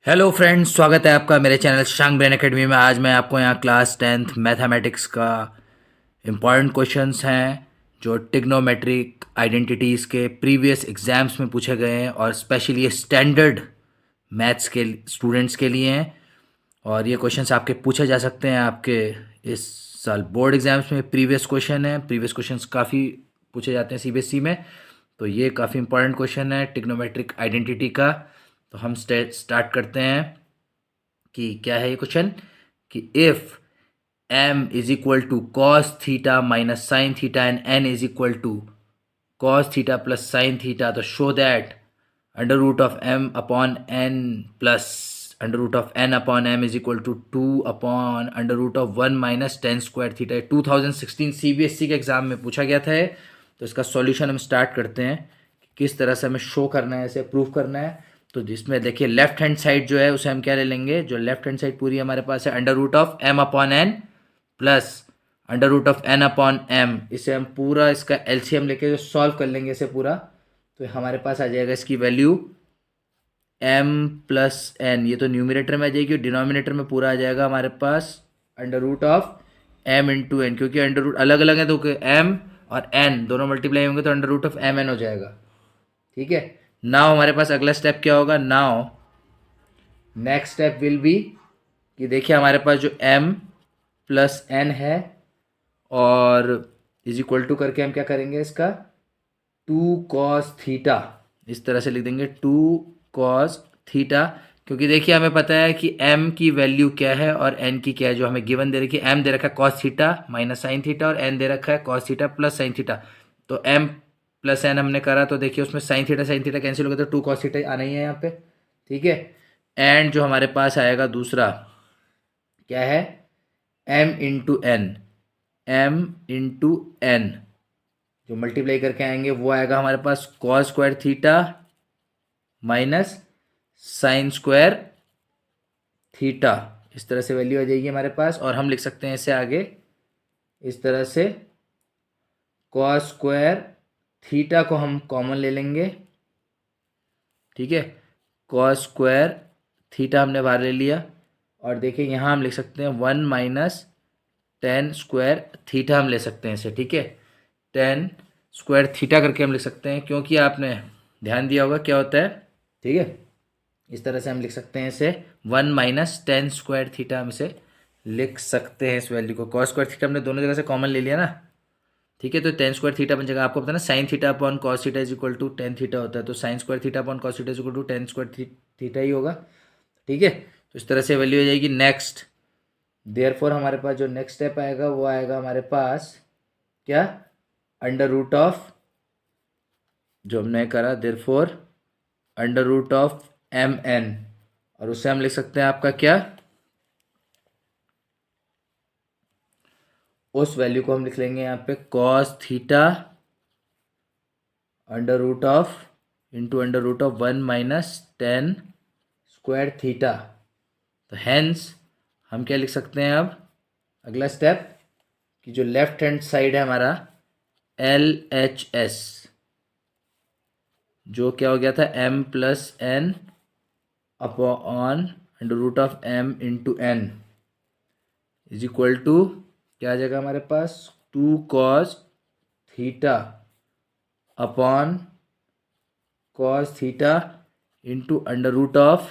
Hello friends, स्वागत है आपका मेरे चैनल शांग ब्रेन एकेडमी में। आज मैं आपको यहाँ क्लास 10th मैथमेटिक्स का इम्पॉर्टेंट क्वेश्चंस हैं जो टिग्नोमेट्रिक आइडेंटिटीज़ के प्रीवियस एग्जाम्स में पूछे गए हैं और स्पेशली ये स्टैंडर्ड मैथ्स के स्टूडेंट्स के लिए हैं। और ये क्वेश्चंस आपके पूछे जा सकते हैं आपके इस साल बोर्ड एग्जाम्स में। प्रीवियस क्वेश्चन है, प्रीवियस क्वेश्चंस काफ़ी पूछे जाते हैं सीबीएसई में, तो ये काफ़ी इंपॉर्टेंट क्वेश्चन है टिग्नोमेट्रिक आइडेंटिटी का। तो हम स्टार्ट करते हैं कि क्या है ये क्वेश्चन कि if m is equal to cos theta minus sine theta and n is equal to cos theta plus sine theta, तो show that under root of m upon n plus under root of n upon m is equal to 2 upon under root of 1 minus tan square theta. 2016 CBSE के exam में पूछा गया था। तो इसका solution हम start करते हैं कि किस तरह से हमें शो करना है, ऐसे प्रूव करना है। तो जिसमें देखिए लेफ्ट हैंड साइड जो है उसे हम क्या ले लेंगे, जो लेफ्ट हैंड साइड पूरी हमारे पास है under root of m upon n plus under root of n upon m। इसे हम पूरा इसका एलसीएम लेके जो सॉल्व कर लेंगे इसे पूरा, तो हमारे पास आ जाएगा इसकी वैल्यू m प्लस n। ये तो न्यूमिनेटर में आ जाएगी और डिनोमिनेटर में पूरा आ जाएगा हमारे पास under root of m into N, क्योंकि अंडर रूट अलग अलग है तो m और n दोनों मल्टीप्लाई होंगे तो under root of m n हो जाएगा। ठीक है, नाउ हमारे पास अगला स्टेप क्या होगा। Now next step will be कि देखिए हमारे पास जो m प्लस n है और इज इक्वल टू करके हम क्या करेंगे इसका 2 कॉस थीटा, इस तरह से लिख देंगे 2 कॉस थीटा। क्योंकि देखिए हमें पता है कि m की वैल्यू क्या है और n की क्या है। जो हमें गिवन दे रखी है, m दे रखा है cos theta minus sine theta और n दे रखा है cos theta plus sine theta. तो m प्लस n हमने करा तो देखिए उसमें साइन थीटा कैंसिल हो गया तो 2 कॉस थीटा आना ही है यहाँ पे। ठीक है, एंड जो हमारे पास आएगा दूसरा क्या है m into N, m into N जो मल्टीप्लाई करके आएंगे वो आएगा हमारे पास cos square theta minus sine square theta. इस तरह से वैल्यू आ जाएगी हमारे पास और हम लिख सकते हैं इसे आगे इस तरह से कॉस स्क्वायर थीटा को हम कॉमन ले लेंगे। ठीक है, कॉस स्क्वायर थीटा हमने बाहर ले लिया और देखिए यहाँ हम लिख सकते हैं 1 माइनस टेन स्क्वायर थीटा हम ले सकते हैं इसे। ठीक है, टेन स्क्वायर थीटा करके हम लिख सकते हैं, क्योंकि आपने ध्यान दिया होगा क्या होता है। ठीक है, इस तरह से हम लिख सकते हैं इसे 1 माइनस टेन स्क्वायर थीटा हम इसे लिख सकते हैं इस वैल्यू को। कॉस स्क्वायर थीटा हमने दोनों जगह से कॉमन ले लिया ना। ठीक है, तो टेन स्क्वायर थीटा बन जाएगा। आपको पता है ना sine theta upon cos theta is equal to tan theta होता है, तो sine square theta upon cos theta is equal to tan square theta ही होगा। ठीक है, तो इस तरह से वैल्यू हो जाएगी। नेक्स्ट देयरफॉर हमारे पास जो नेक्स्ट स्टेप आएगा वो आएगा हमारे पास क्या अंडर रूट ऑफ जो हमने करा therefore under root of M N, और उससे हम लिख सकते हैं आपका क्या, उस वैल्यू को हम लिख लेंगे यहाँ पे cos theta under root of into under root of 1 minus tan square theta. तो हैंस हम क्या लिख सकते हैं अब अगला स्टेप कि जो लेफ्ट हैंड साइड है हमारा एल एच एस, जो क्या हो गया था m plus N upon under root of m into N is equal to क्या आ जाएगा हमारे पास 2 cos theta upon cos theta into under root of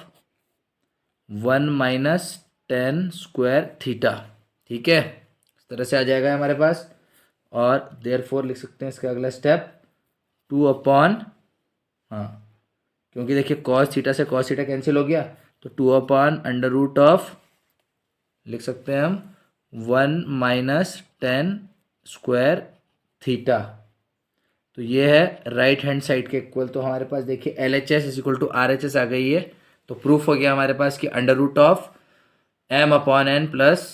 1 minus tan square theta. ठीक है, इस तरह से आ जाएगा हमारे पास और देयरफॉर लिख सकते हैं इसका अगला स्टेप 2 अपॉन, हाँ क्योंकि देखिए कॉस थीटा से कॉस थीटा कैंसिल हो गया तो 2 अपॉन अंडर रूट ऑफ लिख सकते हैं हम 1 माइनस टेन स्क्वायर थीटा। तो ये है राइट हैंड साइड के इक्वल। तो हमारे पास देखिए L H S is equal to R H S आ गई है। तो प्रूफ हो गया हमारे पास कि under root of M upon N plus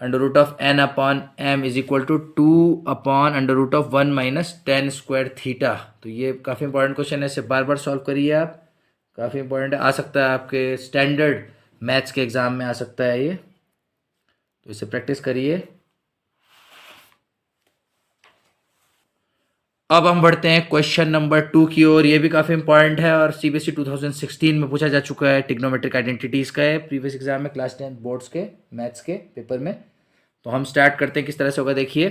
under root of N upon M is equal to 2 upon under root of 1 minus tan square theta. तो ये काफ़ी इंपॉर्टेंट क्वेश्चन है, इसे बार बार सॉल्व करिए आप, काफ़ी इंपॉर्टेंट है, आ सकता है आपके स्टैंडर्ड मैथ्स के एग्ज़ाम में आ सकता है ये, तो इसे प्रैक्टिस करिए। अब हम बढ़ते हैं क्वेश्चन नंबर 2 की ओर। ये भी काफ़ी इंपॉर्टेंट है और सीबीएसई 2016 में पूछा जा चुका है, टिग्नोमेट्रिक आइडेंटिटीज़ का है, प्रीवियस एग्जाम में क्लास 10 बोर्ड्स के मैथ्स के पेपर में। तो हम स्टार्ट करते हैं, किस तरह से होगा देखिए।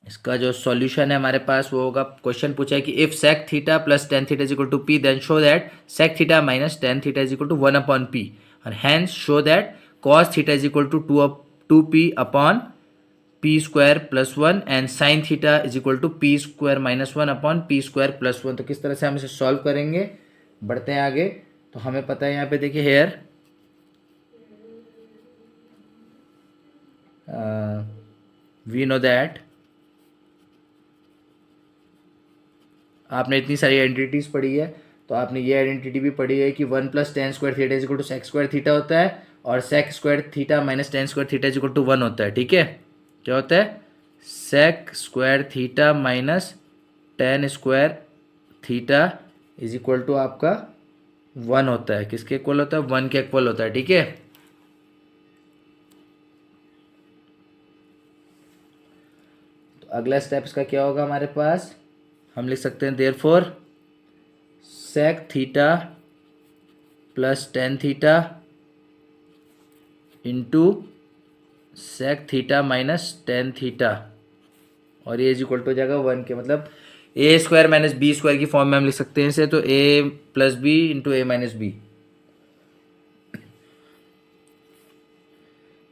इसका जो सॉल्यूशन है हमारे पास वो होगा, क्वेश्चन पूछा है कि if sec theta plus tan theta is equal to P then show that sec theta minus tan theta is equal to 1 upon P और hence show that cos theta is equal to two P upon P square plus one and sine theta is equal to P square minus one upon P square plus one. तो किस तरह से हम इसे solve करेंगे, बढ़ते हैं आगे। तो हमें पता है यहाँ पे देखिए, हेयर वी नो दैट, आपने इतनी सारी आइडेंटिटीज पढ़ी है तो आपने ये आइडेंटिटी भी पढ़ी है कि 1 plus tan square theta is equal to sec square theta होता है और sec square theta minus tan square theta is equal to 1 होता है। ठीक है, क्या होता है, sec square theta minus tan square theta is equal to आपका 1 होता है। किसके इक्वल होता है, 1 के इक्वल होता है। ठीक है, तो अगला स्टेप इसका क्या होगा हमारे पास, हम लिख सकते हैं therefore sec theta plus tan theta into sec theta minus tan theta और ये इज इक्वल टू हो जाएगा 1 के, मतलब ए स्क्वायर माइनस बी स्क्वायर की फॉर्म में हम लिख सकते हैं इसे। तो ए प्लस बी इंटू ए माइनस बी।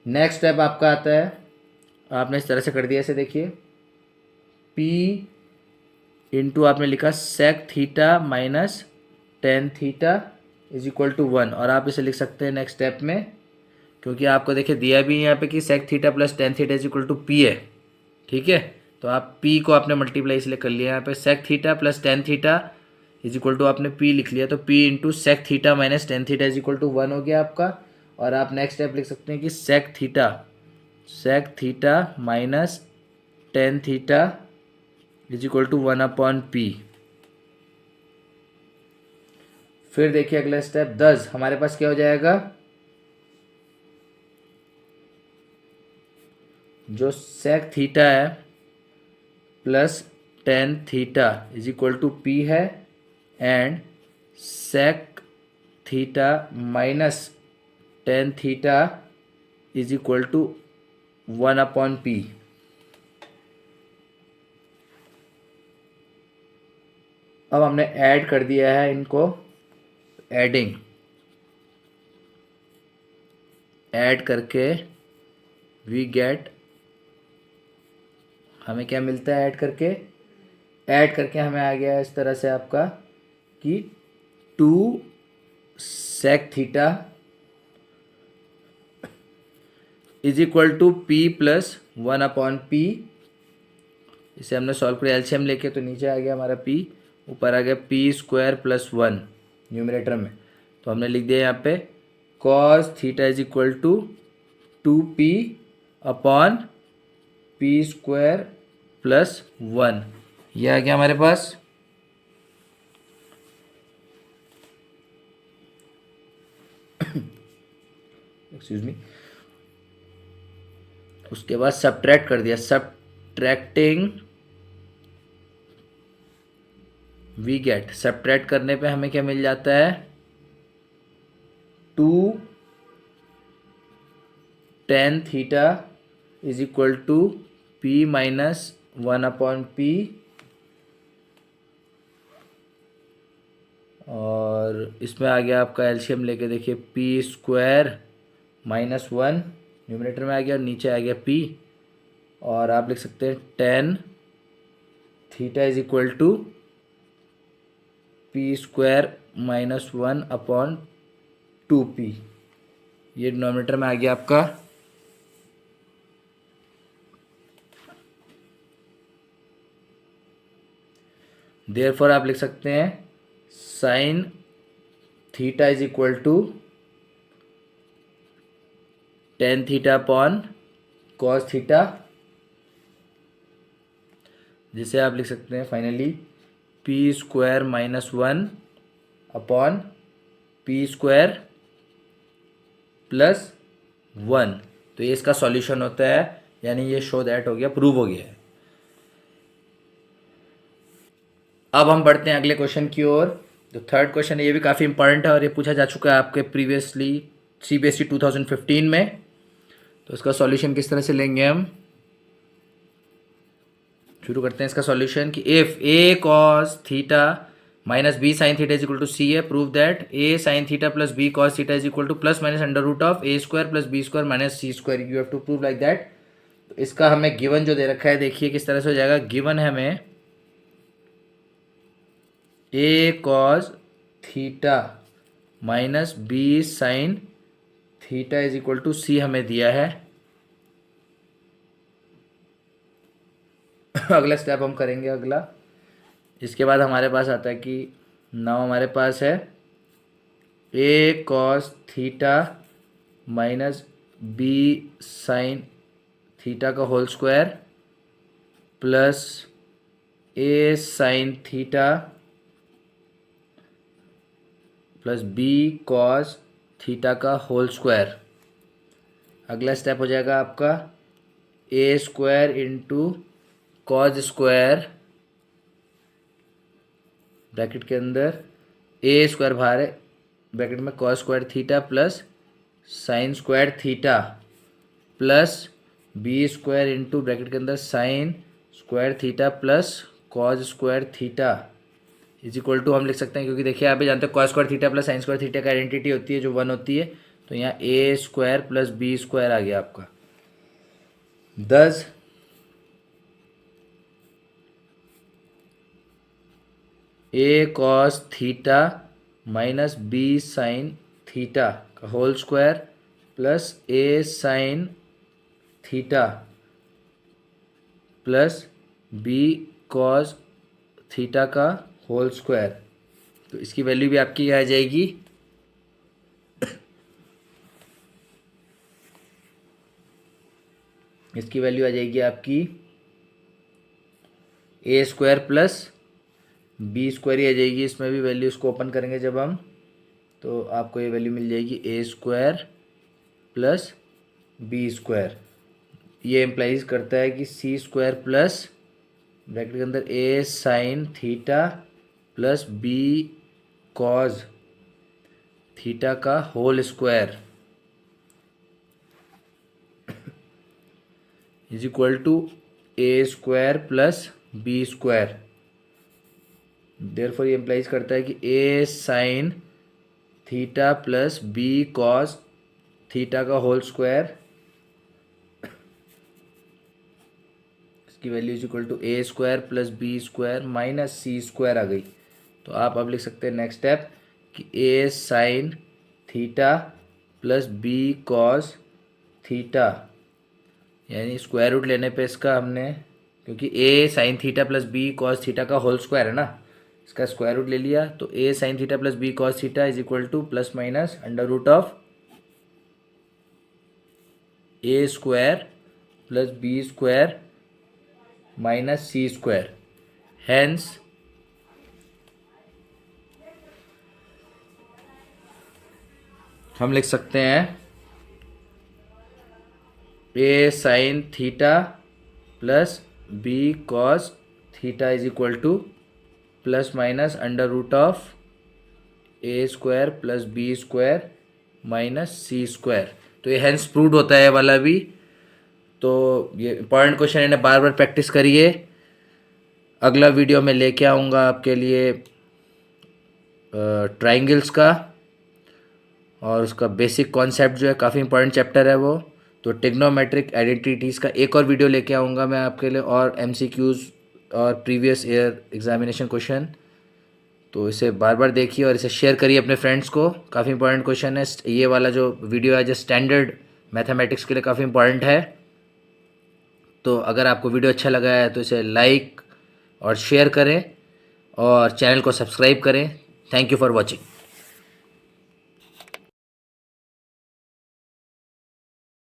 नेक्स्ट स्टेप आपका आता है, आपने इस तरह से कर दिया, इसे देखिए, पी इंटू आपने लिखा sec theta minus tan theta is equal to 1 और आप इसे लिख सकते हैं नेक्स्ट स्टेप में, क्योंकि आपको देखिए दिया भी यहाँ पे कि sec theta plus tan theta is equal to P है। ठीक है, तो आप पी को आपने मल्टीप्लाई इसलिए कर लिया यहाँ पे, sec theta plus tan theta is equal to आपने पी लिख लिया, तो P into sec theta minus tan theta is equal to 1 हो गया आपका। और आप नेक्स्ट स्टेप लिख सकते हैं कि sec theta minus tan theta is equal to 1 upon P. फिर देखिए अगला स्टेप 10, हमारे पास क्या हो जाएगा, जो सेक थीटा है plus tan theta is equal to P है and sec theta minus tan theta is equal to 1 upon P. अब हमने ऐड कर दिया है इनको, ऐड करके वी गेट, हमें क्या मिलता है ऐड करके हमें आ गया इस तरह से आपका कि 2 sec theta is equal to P plus 1 upon P. इसे हमने सॉल्व किया एलसीएम लेके, तो नीचे आ गया हमारा पी, ऊपर आ गया पी स्क्वायर प्लस 1 न्यूमरेटर में। तो हमने लिख दिया यहाँ पे cos theta is equal to 2p upon P square plus 1, ये आ गया हमारे पास। Excuse me. उसके बाद सब्ट्रैक्ट कर दिया, सब्ट्रैक्टिंग वी गेट, सब्ट्रैक्ट करने पे हमें क्या मिल जाता है, 2 tan theta is equal to P minus 1 upon P और इसमें आ गया आपका एलसीएम लेके देखिए पी स्क्वायर माइनस 1 न्यूमरेटर में आ गया और नीचे आ गया पी और आप लिख सकते हैं tan theta is equal to P square minus 1 upon 2p, ये डिनोमिनेटर में आ गया आपका। देयरफॉर आप लिख सकते हैं sine theta is equal to tan theta upon cos theta, जिसे आप लिख सकते हैं finally P square minus 1 upon P square plus 1। तो ये इसका सॉल्यूशन होता है, यानी ये शो दैट हो गया, प्रूव हो गया है। अब हम बढ़ते हैं अगले क्वेश्चन की ओर। जो थर्ड क्वेश्चन है ये भी काफ़ी इंपॉर्टेंट है और ये पूछा जा चुका है आपके प्रीवियसली CBSE 2015 में। तो इसका सॉल्यूशन किस तरह से लेंगे हम, शुरू करते हैं इसका सॉल्यूशन कि if a cos theta minus b sin theta is equal to c है, prove that a sin theta plus b cos theta is equal to plus minus under root of a square plus b square minus c square, you have to prove like that. तो इसका हमें given जो दे रखा है देखिए किस तरह से हो जाएगा। गिवन है हमें a cos theta minus b sin theta is equal to c हमें दिया है। अगला स्टेप हम करेंगे अगला, इसके बाद हमारे पास आता है कि नाउ हमारे पास है a cos theta minus b sin theta का whole square plus a sin theta plus b cos theta का होल स्क्वायर। अगला स्टेप हो जाएगा आपका a square into cos square bracket के अंदर a स्क्वायर बाहर है ब्रैकेट में cos square theta plus sine square theta plus b square into bracket के अंदर sine square theta plus cos square theta is equal to हम लिख सकते हैं, क्योंकि देखिए आप भी जानते हैं cos square theta plus sine square theta का आइडेंटिटी होती है जो 1 होती है। तो यहाँ a square plus b square आ गया आपका। दस a cos theta minus b sine theta का whole square plus a sine theta plus b cos theta का होल स्क्वायर। तो इसकी वैल्यू भी आपकी आ जाएगी इसकी वैल्यू आ जाएगी आपकी a square plus b square ही आ जाएगी। इसमें भी वैल्यू इसको ओपन करेंगे जब हम, तो आपको ये वैल्यू मिल जाएगी a square plus b square. ये इम्प्लाइज करता है कि c स्क्वायर प्लस ब्रैकेट के अंदर a sine theta plus b cos theta का whole square is equal to a square plus b square. Therefore ये इम्प्लाइज करता है कि a sine theta plus b cos theta का होल स्क्वायर इसकी value is equal to a square plus b square minus c square आ गई। तो आप अब लिख सकते हैं नेक्स्ट स्टेप कि a sine theta plus b cos theta, यानी स्क्वायर रूट लेने पे इसका हमने, क्योंकि a sine theta plus b cos theta का होल स्क्वायर है ना, इसका स्क्वायर रूट ले लिया। तो a sine theta plus b cos theta is equal to plus minus under root of a square plus b square minus c square. Hence हम लिख सकते हैं a sine theta plus b cos theta is equal to plus minus under root of a square plus b square minus c square. तो ये hence proved होता है वाला भी। तो ये इंपॉर्टेंट क्वेश्चन है, बार बार प्रैक्टिस करिए। अगला वीडियो में लेके आऊँगा आपके लिए ट्राइंगल्स का और उसका बेसिक कॉन्सेप्ट जो है, काफ़ी इंपॉर्टेंट चैप्टर है वो। तो ट्रिग्नोमेट्रिक आइडेंटिटीज़ का एक और वीडियो लेके आऊँगा मैं आपके लिए, और MCQs और प्रीवियस ईयर एग्जामिनेशन क्वेश्चन। तो इसे बार बार देखिए और इसे शेयर करिए अपने फ्रेंड्स को। काफ़ी इंपॉर्टेंट क्वेश्चन है ये वाला जो वीडियो है, जो स्टैंडर्ड मैथमेटिक्स के लिए काफ़ी इंपॉर्टेंट है। तो अगर आपको वीडियो अच्छा लगा है तो इसे लाइक और शेयर करें और चैनल को सब्सक्राइब करें। Thank you for watching.